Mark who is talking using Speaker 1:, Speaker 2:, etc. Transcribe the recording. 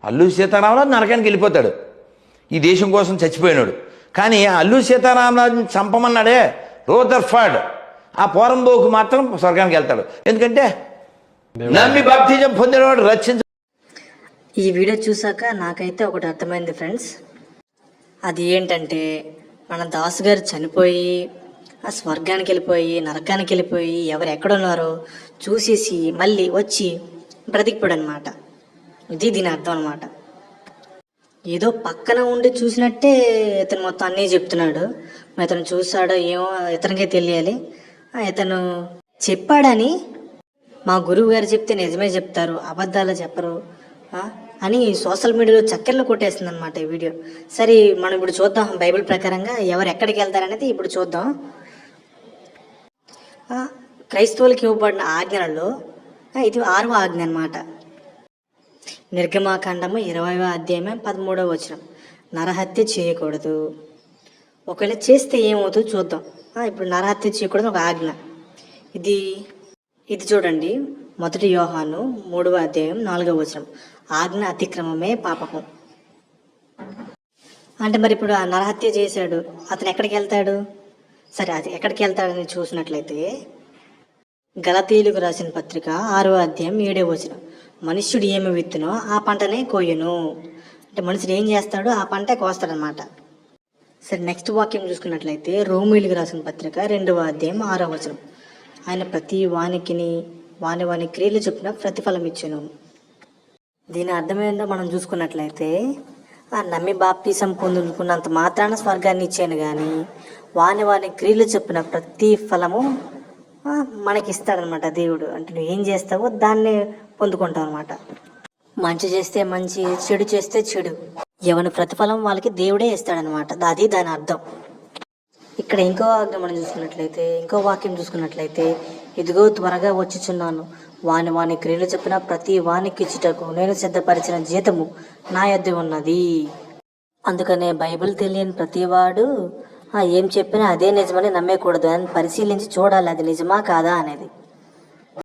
Speaker 1: అల్లూరి సీతారామరాజు నరకానికి వెళ్ళిపోతాడు, ఈ దేశం కోసం చచ్చిపోయినాడు. కానీ అల్లూరి సీతారామరాజుని చంపమన్నాడే రూదర్ఫర్డ్, ఆ పోరంబోకు మాత్రం స్వర్గానికి వెళ్తాడు. ఎందుకంటే నమ్మి బాప్తిజం పొందినవాడు రక్షించ.
Speaker 2: ఈ వీడియో చూసాక నాకైతే ఒకటి అర్థమైంది ఫ్రెండ్స్. అది ఏంటంటే మన దాసు గారు చనిపోయి ఆ స్వర్గానికి వెళ్ళిపోయి నరకానికి వెళ్ళిపోయి ఎవరు ఎక్కడున్నారో చూసేసి మళ్ళీ వచ్చి బ్రతికిపోయాడు అనమాట. ఇది దీని అర్థం అనమాట. ఏదో పక్కన ఉండి చూసినట్టే ఇతను మొత్తం అన్నీ చెప్తున్నాడు. ఇతను చూసాడో ఏమో ఇతనికే తెలియాలి. ఇతను చెప్పాడని మా గురువు గారు చెప్తే నిజమే చెప్తారు, అబద్ధాలు చెప్పరు అని సోషల్ మీడియాలో చక్కెరలో కొట్టేస్తుంది అనమాట ఈ వీడియో. సరే మనం ఇప్పుడు చూద్దాం బైబిల్ ప్రకారంగా ఎవరు ఎక్కడికి వెళ్తారనేది ఇప్పుడు చూద్దాం. క్రైస్తవులకి ఇవ్వబడిన ఆజ్ఞలలో ఇది 6వ ఆజ్ఞ అనమాట. నిర్గమాకాండము 20వ అధ్యాయం 13వ వచనం, నరహత్య చేయకూడదు. ఒకవేళ చేస్తే ఏమవుతుందో చూద్దాం. ఇప్పుడు నరహత్య చేయకూడదు ఒక ఆజ్ఞ. ఇది చూడండి, 1 యోహాను 3వ అధ్యాయం 4వ వచనం, ఆజ్ఞ అతిక్రమమే పాపము. అంటే మరి ఇప్పుడు ఆ నరహత్య చేశాడు, అతను ఎక్కడికి వెళ్తాడు? సరే అది ఎక్కడికి వెళ్తాడని చూసినట్లయితే గలతీయులకు రాసిన పత్రిక 6వ అధ్యాయం 7వ వచనం, మనుష్యుడు ఏమి విత్తునో ఆ పంటనే కోయును. అంటే మనుషుడు ఏం చేస్తాడో ఆ పంటే కోస్తాడనమాట. సరే నెక్స్ట్ వాక్యం చూసుకున్నట్లయితే రోమీయులకు రాసిన పత్రిక 2వ అధ్యాయం 6వ వచనం, ఆయన ప్రతి వానికిని వాని క్రియలు చొప్పున ప్రతిఫలం ఇచ్చును. దీని అర్థమైందో మనం చూసుకున్నట్లయితే ఆ నమ్మి బాప్తీసం పొందుకున్నంత మాత్రాన స్వర్గాన్ని ఇచ్చాను కానీ వాని క్రియలు చొప్పున ప్రతి ఫలము మనకి ఇస్తాడనమాట దేవుడు. అంటే నువ్వు ఏం చేస్తావో దాన్ని పొందుకుంటావు అనమాట. మంచి చేస్తే మంచి, చెడు చేస్తే చెడు, ఎవరి ప్రతిఫలం వాళ్ళకి దేవుడే ఇస్తాడనమాట. అది దాని అర్థం. ఇక్కడ ఇంకో ఆజ్ఞ మనం చూసుకున్నట్లయితే, ఇంకో వాక్యం చూసుకున్నట్లయితే, ఇదిగో త్వరగా వచ్చుచున్నాను, వాని క్రియలు చెప్పిన ప్రతి వానికి ఇచ్చుటకు నేను సిద్ధపరిచిన జీతము నా యొద్ద ఉన్నది. అందుకనే బైబిల్ తెలియని ప్రతివాడు ఏం చెప్పినా అదే నిజమని నమ్మకూడదు అని పరిశీలించి చూడాలి అది నిజమా కాదా అనేది.